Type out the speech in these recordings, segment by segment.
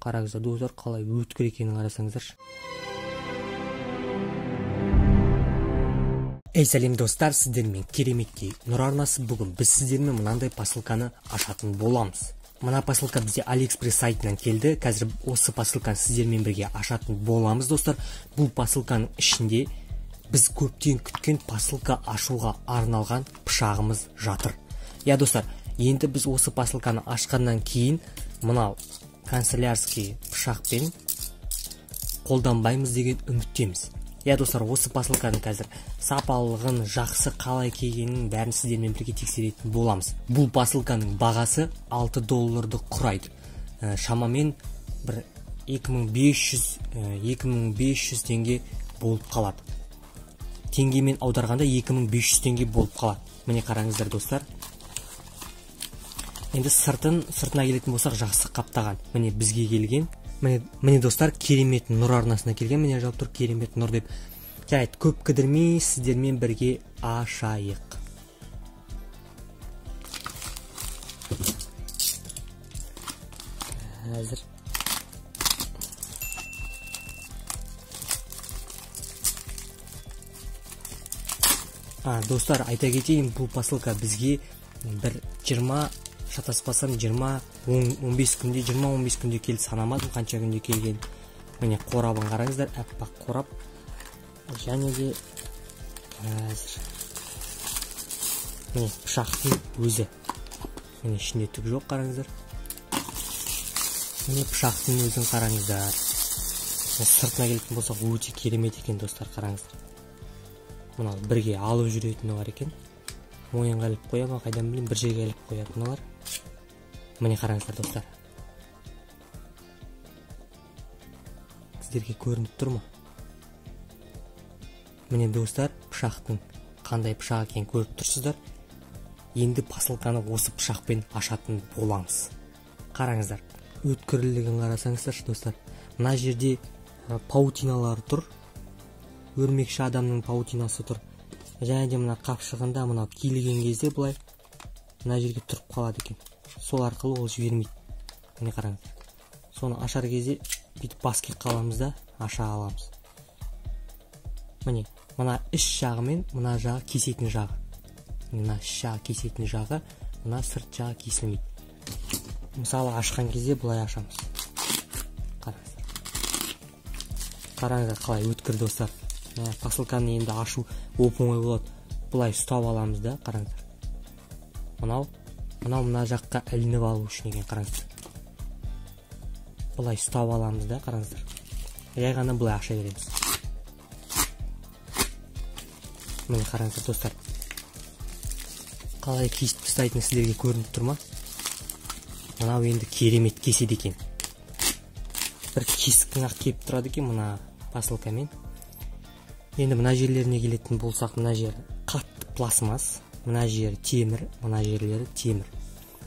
Қараңыздар достар, қалай өткір екенін қарасаңыздаршы. Сәлем достар, сіздермен кереметке Нұр арнасы. Бүгін біз сіздермен мынандай посылканы ашатын боламыз. Мына посылка бізде AliExpress сайтынан келді. Қазір осы посылканы сіздермен бірге ашатын боламыз достар. Бұл посылканың ішінде біз көптен күткен посылка ашуға арналған пышағымыз жатыр. Достар, енді біз осы посылканы ашқаннан кейін мынау канцелярский пышақпен қолданбаймыз деген үміттеміз. Достар, осы посылканың қазір сапалығын, жақсы қалай келгенін бәрін сіздермен бірге тексеретін боламыз. Бұл посылканың бағасы $6 құрайды. Шамамен бір 2500 теңге болып қалады. Теңгемен аударғанда 2500 теңге болып қалады. Міне қараңыздар достар. Енді сыртына келетін болсақ, жақсы қаптаған. Міне бізге келген. Міне достар, керемет Нұр арнасына келген. Міне жазып тұр керемет Нұр деп. Жарайды, көп кідірмей сіздермен бірге ашайық. Әзір. Достар, айта кетейін, бұл посылка бізге бір 20 шатаспасам 20-15 күнде келді, санамадым қанша күнде келген. Міне қорабын қараңыздар, әппақ қорап. Және де міне пышақтың өзі. Міне ішінде түк жоқ, қараңыздар. Міне пышақтың өзін қараңыздар. Сыртына келетін болсақ, өте керемет екен достар, қараңыздар. Мынау бірге алып жүретіні бар екен. Мойынға іліп қоя ма, қайдан білейін, бір жерге іліп қояды мыналар. Міне қараңыздар достар. Сіздерге көрініп тұр ма? Міне достар, пышақтың қандай пышақ екенін көріп тұрсыздар. Енді посылканы осы пышақпен ашатын боламыз. Қараңыздар, өткірлігін қарасаңыздаршы достар. Мына жерде паутиналар тұр. Өрмекші адамның паутинасы тұр. Және де мына қапшығында мынау киілген кезде бұлай мына жерге тұрып қалады екен. Сол арқылы ол жібермейді. Міне қараңыздар. Соны ашар кезде бүйтіп бас киіп қаламыз да аша аламыз. Міне мына іш жағы мен мына жағы кесетін жағы. Мына іш жағы кесетін жағы, мына сырт жағы кесілмейді. Мысалы ашқан кезде бұлай ашамыз. Қараңыздар. Қараңыздар қалай өткір достар. Посылканы енді ашу оп-оңай болады. Бұлай ұстап аламыз да, қараңыздар. Мына жаққа ілініп алу үшін екен, қараңыздар. Бұлай ұстап аламыз да, қараңыздар. Жай ғана бұлай аша береміз. Міне қараңыздар достар. Қалай кесіп тастайтыны сіздерге көрініп тұр ма? Мынау енді керемет кеседі екен. Бір кесіктің ақ келіп тұрады екен мына посылкамен. Енді мына жерлеріне келетін болсақ, мына жер қатты пластмасс, мына жер темір, мына жерлері темір.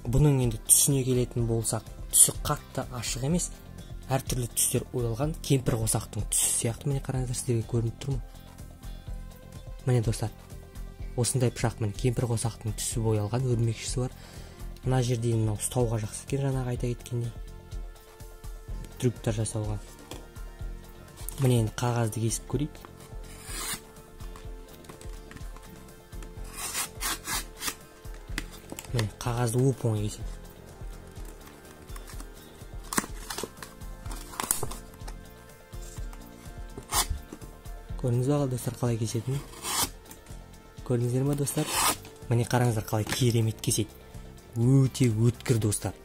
Бұның енді түсіне келетін болсақ, түсі қатты ашық емес, әртүрлі түстер ойылған, кемпір қосақтың түсі сияқты. Міне қараңыздар, сіздерге көрініп тұр ма? Міне достар, осындай пышақ, міне кемпір қосақтың түсі боялған, өрмекшісі бар. Мына жерде мынау ұстауға жақсы екен, жаңағы айта кеткендей. Трюктар жасауға. Міне енді қағазды кесіп көрейік. Міне қағазды оп-оңай кеседі. Көрдіңіз бе достар қалай кесетінін? Көрдіңіздер ме достар? Міне қараңыздар қалай керемет кеседі. Өте өткір достар.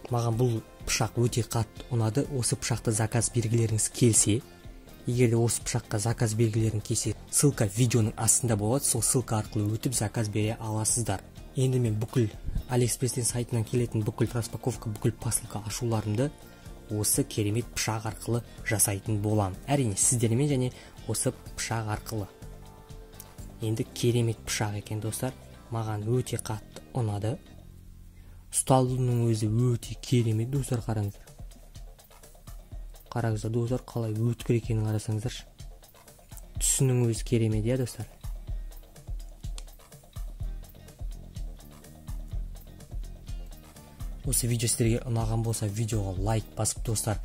Маған бұл пышақ өте қатты ұнады. Осы пышақты заказ белгілеріңіз келсе, егерде осы пышаққа заказ белгілерін келсе, ссылка видеоның астында болады. Сол ссылка арқылы өтіп заказ бере аласыздар. Енді мен бүкіл AliExpress сайтынан келетін бүкіл распаковка, бүкіл посылка ашуларымды осы керемет пышақ арқылы жасайтын болам. Әрине сіздермен және осы пышақ арқылы. Енді керемет пышақ екен достар. Маған өте қатты ұнады. Ұсталуының өзі өте керемет достар, қараңыздар. Қараңыздар достар, қалай өткір екенін қарасаңыздаршы. Түсінің өзі керемет, достар. осы видео сіздерге ұнаған болса, видеоға лайк басып достар.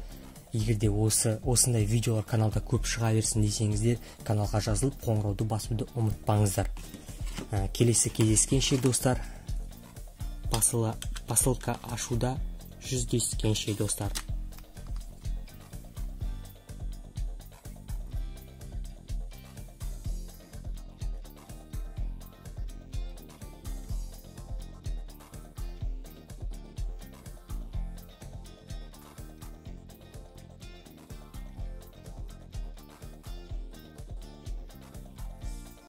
Егерде осындай видеолар каналда көп шыға берсін десеңіздер, каналға жазылып қоңырауды басуды ұмытпаңыздар. Келесі кездескенше достар, посылка ашуда жүздескенше достар.